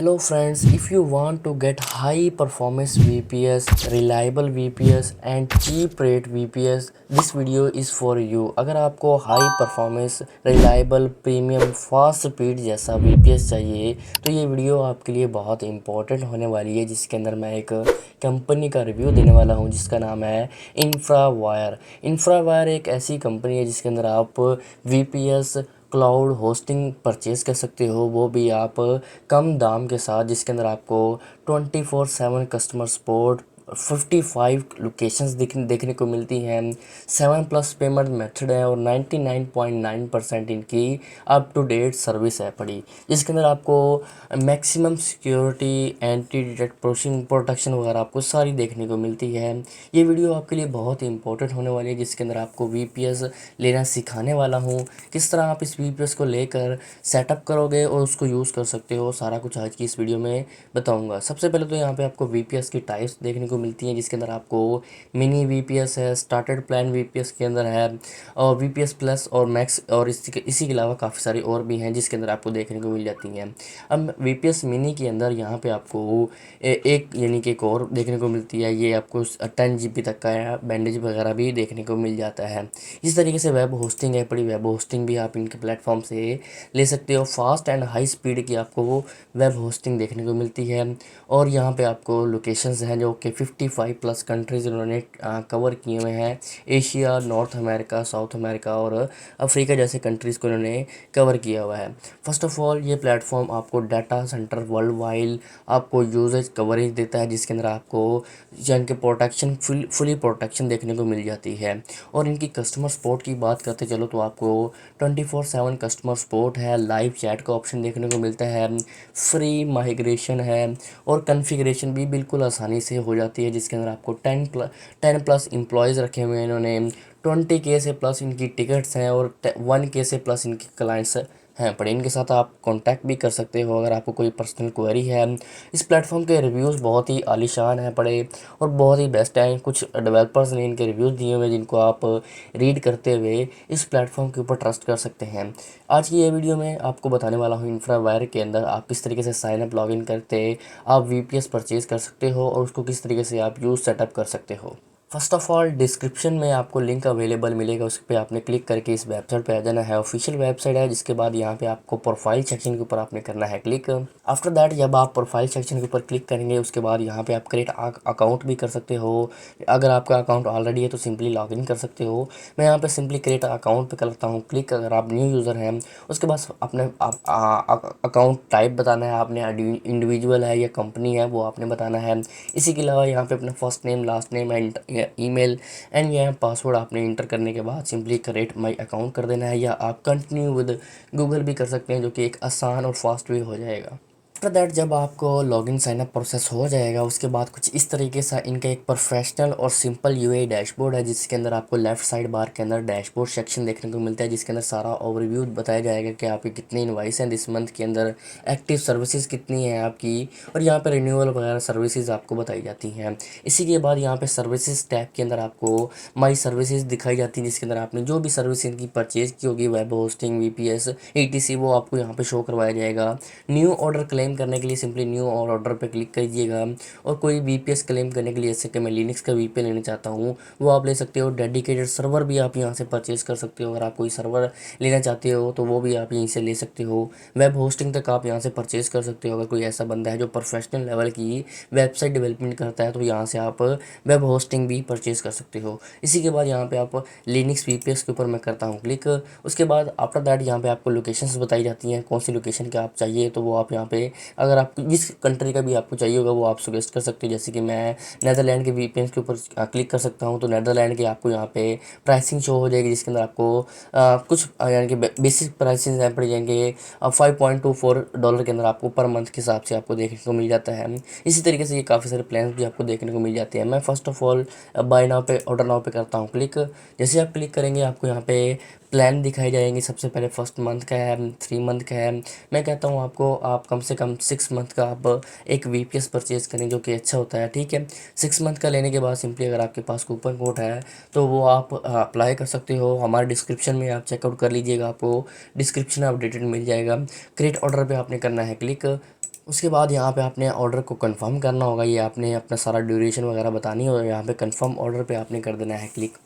Hello friends, if you want to get high performance VPS, reliable VPS and cheap rate VPS, this video is for you। अगर आपको high performance, reliable, premium, fast speed जैसा VPS चाहिए तो ये video आपके लिए बहुत important होने वाली है, जिसके अंदर मैं एक कंपनी का रिव्यू देने वाला हूँ जिसका नाम है इन्फ्रावायर। इन्फ्रावायर एक ऐसी कंपनी है जिसके अंदर आप VPS क्लाउड होस्टिंग परचेज़ कर सकते हो, वो भी आप कम दाम के साथ, जिसके अंदर आपको 24/7 कस्टमर सपोर्ट, 55 लोकेशंस देखने को मिलती हैं, 7+ पेमेंट मेथड है और 99.9% इनकी अप टू डेट सर्विस है पड़ी, जिसके अंदर आपको maximum security, anti detect protection वगैरह आपको सारी देखने को मिलती है। ये वीडियो आपके लिए बहुत ही इंपॉर्टेंट होने वाली है, जिसके अंदर आपको VPS लेना सिखाने वाला हूँ, किस तरह आप इस VPS को लेकर सेटअप करोगे और उसको यूज़ कर सकते हो, सारा कुछ आज की इस वीडियो में बताऊंगा। सबसे पहले तो यहाँ पे आपको VPS की टाइप्स देखने को मिलती हैं, जिसके अंदर आपको मिनी VPS है, स्टार्टेड प्लान VPS के अंदर है, और VPS प्लस और मैक्स, और इसी के अलावा काफ़ी सारी और भी हैं जिसके अंदर आपको देखने को मिल जाती हैं। अब VPS मिनी के अंदर यहाँ पे आपको एक यानी कि एक और देखने को मिलती है, ये आपको 10 GB तक का है, बैंडेज वगैरह भी देखने को मिल जाता है। इस तरीके से वेब होस्टिंग है पड़ी, वेब होस्टिंग भी आप इनके प्लेटफॉर्म से ले सकते हो। फास्ट एंड हाई स्पीड की आपको वो वेब होस्टिंग देखने को मिलती है। और यहाँ पे आपको लोकेशंस हैं जो कि 55+ कंट्रीज़ उन्होंने कवर किए हुए हैं। Asia, north America, south America और अफ्रीका जैसे कंट्रीज़ को इन्होंने कवर किया हुआ है। फर्स्ट ऑफ ऑल ये प्लेटफॉर्म आपको डाटा सेंटर वर्ल्ड वाइड आपको यूजेज कवरेज देता है, जिसके अंदर आपको यानी कि प्रोटेक्शन फुली प्रोटेक्शन देखने को मिल जाती है। और इनकी कस्टमर सपोर्ट की बात करते चलो तो आपको 24/7 कस्टमर सपोर्ट है, लाइव चैट का ऑप्शन देखने को मिलता है, फ्री माइग्रेशन है और कन्फिग्रेशन भी बिल्कुल आसानी से हो जाती है, जिसके अंदर आपको 10+ एम्प्लॉयज़ रखे हुए हैं इन्होंने। 20K से प्लस इनकी टिकट्स हैं और 1K से प्लस इनके क्लाइंट्स हैं पड़े। इनके साथ आप कांटेक्ट भी कर सकते हो अगर आपको कोई पर्सनल क्वेरी है। इस प्लेटफॉर्म के रिव्यूज़ बहुत ही आलीशान हैं पड़े और बहुत ही बेस्ट हैं। कुछ डेवलपर्स ने इनके रिव्यूज़ दिए हुए जिनको आप रीड करते हुए इस प्लेटफॉर्म के ऊपर ट्रस्ट कर सकते हैं। आज की ये वीडियो में आपको बताने वाला हूँ इन्फ्रावायर के अंदर आप किस तरीके से साइन अप लॉगिन करते आप VPS परचेज़ कर सकते हो और उसको किस तरीके से आप यूज़ सेटअप कर सकते हो। फर्स्ट ऑफ ऑल डिस्क्रिप्शन में आपको लिंक अवेलेबल मिलेगा, उस पर आपने क्लिक करके इस वेबसाइट पे आ जाना है। ऑफिशियल वेबसाइट है, जिसके बाद यहाँ पे आपको प्रोफाइल सेक्शन के ऊपर आपने करना है क्लिक। आफ्टर दैट जब आप प्रोफाइल सेक्शन के ऊपर क्लिक करेंगे उसके बाद यहाँ पे आप क्रिएट अकाउंट भी कर सकते हो। अगर आपका अकाउंट ऑलरेडी है तो सिंपली लॉगिन कर सकते हो। मैं यहाँ पे सिंपली क्रिएट अकाउंट पे करता हूँ क्लिक। अगर आप न्यू यूज़र हैं उसके बाद अपने अकाउंट टाइप बताना है आपने, इंडिविजुअल है या कंपनी है वो आपने बताना है। इसी के अलावा यहाँ पे अपना first name, last name and email and यहाँ पासवर्ड आपने इंटर करने के बाद सिंपली क्रिएट माई अकाउंट कर देना है, या आप कंटिन्यू विद गूगल भी कर सकते हैं, जो कि एक आसान और फास्ट वे हो जाएगा। आफ्टर दैट जब आपको लॉगिन साइनअप प्रोसेस हो जाएगा उसके बाद कुछ इस तरीके से इनका एक प्रोफेशनल और सिंपल UI डैशबोर्ड है, जिसके अंदर आपको लेफ्ट साइड बार के अंदर डैशबोर्ड सेक्शन देखने को मिलता है, जिसके अंदर सारा ओवरव्यू बताया जाएगा कि आपके कितने इनवाइस हैं दिस मंथ के अंदर, एक्टिव सर्विसेज कितनी हैं आपकी, और यहाँ पर रिन्यूअल वगैरह सर्विसेज आपको बताई जाती हैं। इसी के बाद यहाँ पे सर्विसेज टैब के अंदर आपको माई सर्विसेज दिखाई जाती है, जिसके अंदर आपने जो भी सर्विस इनकी परचेज की होगी, वेब होस्टिंग, VPS, ETC, वो आपको यहाँ पे शो करवाया जाएगा। न्यू ऑर्डर क्लेम करने के लिए सिंपली न्यू और ऑर्डर पे क्लिक कीजिएगा, और कोई VPS क्लेम करने के लिए जैसे कि मैं लिनक्स का VPN लेना चाहता हूँ वो आप ले सकते हो। डेडिकेटेड सर्वर भी आप यहाँ से परचेज कर सकते हो, अगर आप कोई सर्वर लेना चाहते हो तो वो भी आप यहीं से ले सकते हो। वेब होस्टिंग तक आप यहाँ से परचेज कर सकते हो, अगर कोई ऐसा बंदा है जो प्रोफेशनल लेवल की वेबसाइट डेवलपमेंट करता है तो यहाँ से आप वेब होस्टिंग भी परचेज कर सकते हो। इसी के बाद यहाँ पे आप लिनक्स VPS के ऊपर मैं करता हूँ क्लिक। उसके बाद आफ्टर दैट यहाँ पे आपको लोकेशंस बताई जाती हैं, कौन सी लोकेशन के आप चाहिए, तो वो आप यहाँ पे अगर आप जिस कंट्री का भी आपको चाहिए होगा वो आप सजेस्ट कर सकते हो। जैसे कि मैं नेदरलैंड के VPN के ऊपर क्लिक कर सकता हूँ, तो नेदरलैंड के आपको यहाँ पे प्राइसिंग शो हो जाएगी, जिसके अंदर आपको कुछ यानी कि बेसिक प्राइसिंग पड़ जाएंगे। $5.24 के अंदर आपको पर मंथ के हिसाब से आपको देखने को मिल जाता है। इसी तरीके से ये काफ़ी सारे प्लान भी आपको देखने को मिल जाते हैं। मैं first of all buy now पे ऑर्डर नाउ पे करता हूँ क्लिक। जैसे आप क्लिक करेंगे आपको यहाँ पे प्लान दिखाई जाएंगे। सबसे पहले फर्स्ट मंथ का है, 3 मंथ का है। मैं कहता हूँ आपको आप कम से कम 6 मंथ का आप एक VPS परचेज़ करें, जो कि अच्छा होता है, ठीक है। 6 मंथ का लेने के बाद सिंपली अगर आपके पास कूपन कोड है तो वो आप अप्लाई कर सकते हो। हमारे डिस्क्रिप्शन में आप चेकआउट कर लीजिएगा, आपको डिस्क्रिप्शन अपडेटेड मिल जाएगा। क्रिएट ऑर्डर पे आपने करना है क्लिक। उसके बाद यहाँ पे आपने ऑर्डर को कंफर्म करना होगा, ये आपने अपना सारा ड्यूरेशन वगैरह बतानी होगा, यहाँ पे कंफर्म ऑर्डर पे आपने कर देना है क्लिक।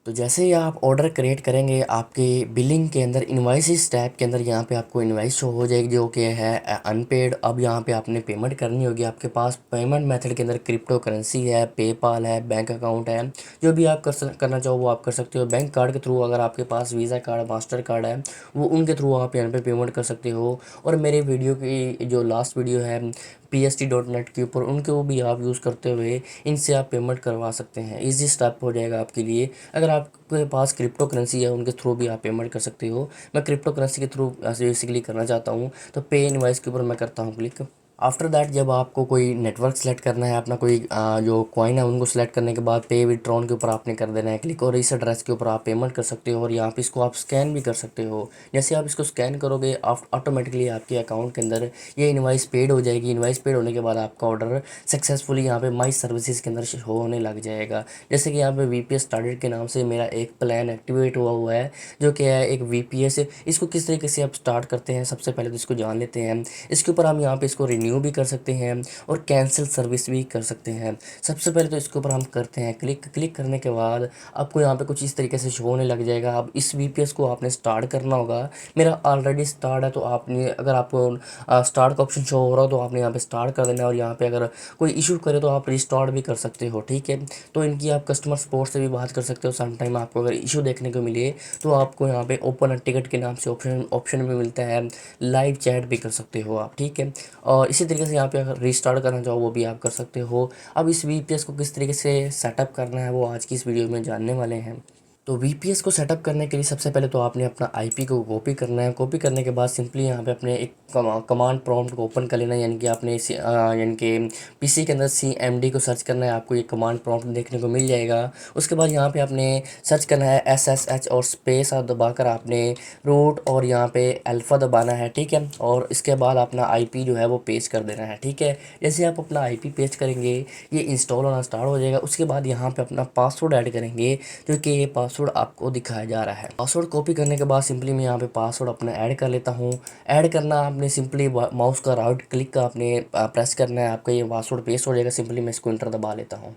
तो जैसे ही आप ऑर्डर क्रिएट करेंगे आपके बिलिंग के अंदर इनवाइसेस टैब के अंदर यहाँ पे आपको इनवाइस शो हो जाएगी जो कि है अनपेड। अब यहाँ पे आपने पेमेंट करनी होगी। आपके पास पेमेंट मेथड के अंदर क्रिप्टो करेंसी है, पेपाल है, बैंक अकाउंट है, जो भी आप करना चाहो वो आप कर सकते हो। बैंक कार्ड के थ्रू, अगर आपके पास वीज़ा कार्ड, मास्टर कार्ड है, वो उनके थ्रू आप यहाँ पे पेमेंट कर सकते हो। और मेरे वीडियो की जो लास्ट वीडियो है PST.net के ऊपर, उनके वो भी आप यूज़ करते हुए इनसे आप पेमेंट करवा सकते हैं। ईजी स्टेप हो जाएगा आपके लिए। अगर आपके पास क्रिप्टो करेंसी है उनके थ्रू भी आप पेमेंट कर सकते हो। मैं क्रिप्टो करेंसी के थ्रू बेसिकली करना चाहता हूँ, तो पे इनवाइस के ऊपर मैं करता हूँ क्लिक। आफ्टर दैट जब आपको कोई नेटवर्क सेलेक्ट करना है, अपना कोई जो कॉइन है उनको सेलेक्ट करने के बाद पे विड्रॉन के ऊपर आपने कर देना है क्लिक, और इस एड्रेस के ऊपर आप पेमेंट कर सकते हो। और यहाँ पे इसको आप स्कैन भी कर सकते हो। जैसे आप इसको स्कैन करोगे ऑटोमेटिकली आपके अकाउंट के अंदर ये इनवाइस पेड हो जाएगी। इनवाइस पेड होने के बाद आपका ऑर्डर सक्सेसफुली यहाँ पे माई सर्विसेज के अंदर शो होने लग जाएगा। जैसे कि यहाँ पे VPS स्टार्टेड के नाम से मेरा एक प्लान एक्टिवेट हुआ है, जो कि है एक VPS। इसको किस तरीके से आप स्टार्ट करते हैं, सबसे पहले तो इसको जान लेते हैं। इसके ऊपर हम यहाँ पे इसको रिन्यू भी कर सकते हैं और कैंसिल सर्विस भी कर सकते हैं। सबसे पहले तो इसके ऊपर हम करते हैं क्लिक। क्लिक करने के बाद आपको यहाँ पे कुछ इस तरीके से शो होने लग जाएगा। अब इस VPS को आपने स्टार्ट करना होगा। मेरा ऑलरेडी स्टार्ट है, तो आपने, अगर आपको स्टार्ट का ऑप्शन शो हो रहा हो तो आपने यहाँ पे स्टार्ट कर देना है। और यहाँ पे अगर कोई इशू करे तो आप रिस्टार्ट भी कर सकते हो, ठीक है। तो इनकी आप कस्टमर सपोर्ट से भी बात कर सकते हो। सम टाइम आपको अगर इशू देखने को मिले तो आपको यहाँ पे ओपन अ टिकट के नाम से ऑप्शन भी मिलता है, लाइव चैट भी कर सकते हो आप, ठीक है। और इसी तरीके से यहाँ पे अगर रीस्टार्ट करना चाहो वो भी आप कर सकते हो। अब इस VPS को किस तरीके से सेटअप करना है वो आज की इस वीडियो में जानने वाले हैं। तो VPS को सेटअप करने के लिए सबसे पहले तो आपने अपना IP को कॉपी करना है। कॉपी करने के बाद सिंपली यहाँ पे अपने एक कमांड प्रॉम्प्ट को ओपन कर लेना है, यानी कि आपने यानी कि PC के अंदर CMD को सर्च करना है। आपको ये कमांड प्रॉम्प्ट देखने को मिल जाएगा। उसके बाद यहाँ पे आपने सर्च करना है SSH और स्पेस दबाकर आपने रूट और यहाँ पे अल्फ़ा दबाना है, ठीक है। और इसके बाद अपना IP जो है वो पेस्ट कर देना है, ठीक है। जैसे आप अपना IP पेस्ट करेंगे ये इंस्टॉल होना स्टार्ट हो जाएगा। उसके बाद यहाँ पे अपना पासवर्ड ऐड करेंगे, जो कि ये पासवर्ड आपको दिखाया जा रहा है। पासवर्ड कॉपी करने के बाद सिंपली मैं यहाँ पे पासवर्ड अपना ऐड कर लेता हूँ। ऐड करना आपने सिंपली माउस का राइट क्लिक का आपने प्रेस करना है, आपका ये पासवर्ड पेस्ट हो जाएगा। सिंपली मैं इसको इंटर दबा लेता हूँ।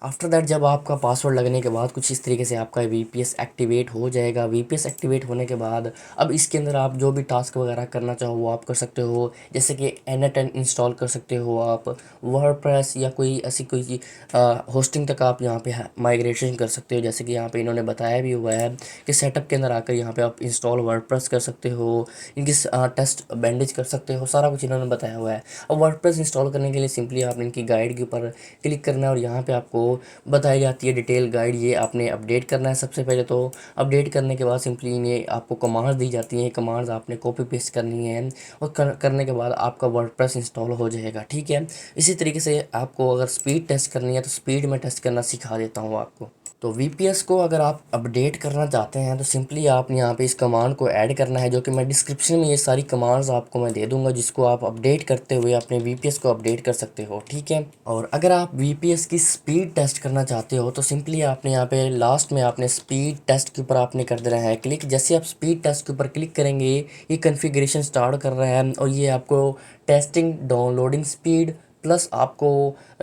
आफ्टर दैट जब आपका पासवर्ड लगने के बाद कुछ इस तरीके से आपका VPS एक्टिवेट हो जाएगा। VPS एक्टिवेट होने के बाद अब इसके अंदर आप जो भी टास्क वगैरह करना चाहो वो आप कर सकते हो। जैसे कि N10 इंस्टॉल कर सकते हो आप, वर्डप्रेस या कोई ऐसी कोई होस्टिंग तक आप यहाँ पे माइग्रेशन कर सकते हो। जैसे कि यहाँ पे इन्होंने बताया भी हुआ है कि सेटअप के अंदर आकर यहाँ पे आप इंस्टॉल वर्डप्रेस कर सकते हो, इनकी टेस्ट बैंडेज कर सकते हो, सारा कुछ इन्होंने बताया हुआ है। अब वर्डप्रेस इंस्टॉल करने के लिए सिंपली आपने इनकी गाइड के ऊपर क्लिक करना है और यहाँ पे आपको बताई जाती है डिटेल गाइड। ये आपने अपडेट करना है। सबसे पहले तो अपडेट करने के बाद सिंपली इन्हें आपको कमांड्स दी जाती हैं, कमांड्स आपने कॉपी पेस्ट करनी है और करने के बाद आपका वर्डप्रेस इंस्टॉल हो जाएगा, ठीक है। इसी तरीके से आपको अगर स्पीड टेस्ट करनी है तो स्पीड में टेस्ट करना सिखा देता हूँ आपको। तो VPS को अगर आप अपडेट करना चाहते हैं तो सिंपली आप यहाँ पे इस कमांड को ऐड करना है, जो कि मैं डिस्क्रिप्शन में ये सारी कमांड्स आपको मैं दे दूंगा, जिसको आप अपडेट करते हुए अपने VPS को अपडेट कर सकते हो, ठीक है। और अगर आप VPS की स्पीड टेस्ट करना चाहते हो तो सिंपली आपने यहाँ पे लास्ट में आपने स्पीड टेस्ट के ऊपर आपने कर देना है क्लिक। जैसे आप स्पीड टेस्ट के ऊपर क्लिक करेंगे ये कन्फिग्रेशन स्टार्ट कर रहा है और ये आपको टेस्टिंग, डाउनलोडिंग स्पीड प्लस आपको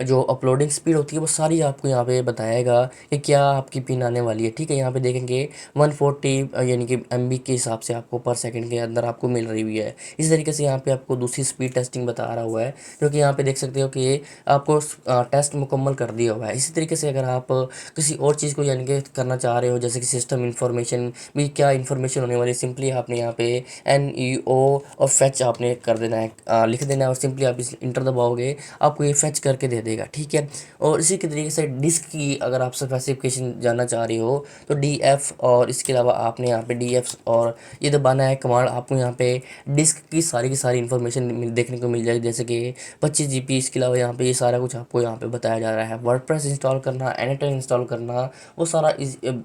जो अपलोडिंग स्पीड होती है वो सारी आपको यहाँ पे बताएगा कि क्या आपकी पिन आने वाली है, ठीक है। यहाँ पे देखेंगे 140 यानी कि MB के हिसाब से आपको पर सेकंड के अंदर आपको मिल रही हुई है। इस तरीके से यहाँ पे आपको दूसरी स्पीड टेस्टिंग बता रहा हुआ है, जो कि यहाँ पे देख सकते हो कि ये आपको टेस्ट मुकम्मल कर दिया हुआ है। इसी तरीके से अगर आप किसी और चीज़ को यानी कि करना चाह रहे हो, जैसे कि सिस्टम इन्फॉर्मेशन भी क्या इन्फॉर्मेशन होने वाली है, सिंपली आपने यहाँ पे NEO और फैच आपने कर देना है, लिख देना है और सिंपली आप इस इंटर दबाओगे आपको ये फेच करके दे देगा, ठीक है। और इसी के तरीके से डिस्क की अगर आप स्पेसिफिकेशन जानना चाह रहे हो तो DF, और इसके अलावा आपने यहाँ पे DF और ये दबाना है कमांड। आपको यहाँ पे डिस्क की सारी इन्फॉर्मेशन देखने को मिल जाएगी, जैसे कि 25 GB। इसके अलावा यहाँ पे ये सारा कुछ आपको यहाँ पे बताया जा रहा है। वर्डप्रेस इंस्टॉल करना, N10 इंस्टॉल करना, वो सारा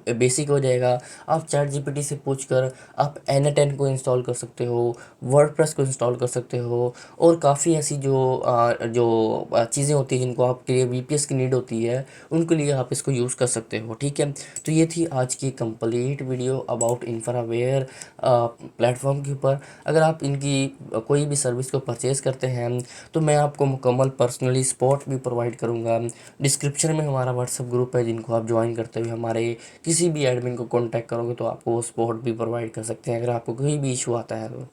बेसिक हो जाएगा। आप ChatGPT से पूछ कर आप N10 को इंस्टॉल कर सकते हो, वर्डप्रेस को इंस्टॉल कर सकते हो और काफ़ी ऐसी जो चीज़ें होती हैं जिनको आपके लिए वीपीएस की नीड होती है, उनके लिए आप इसको यूज़ कर सकते हो। ठीक है, तो ये थी आज की कंप्लीट वीडियो अबाउट इन्फ्रावेयर प्लेटफॉर्म के ऊपर। अगर आप इनकी कोई भी सर्विस को परचेज़ करते हैं तो मैं आपको मुकम्मल पर्सनली सपोर्ट भी प्रोवाइड करूँगा। डिस्क्रिप्शन में हमारा व्हाट्सअप ग्रुप है, जिनको आप ज्वाइन करते हुए हमारे किसी भी एडमिन को कॉन्टैक्ट करोगे तो आपको वो सपोर्ट भी प्रोवाइड कर सकते हैं अगर आपको कोई भी इशू आता है तो।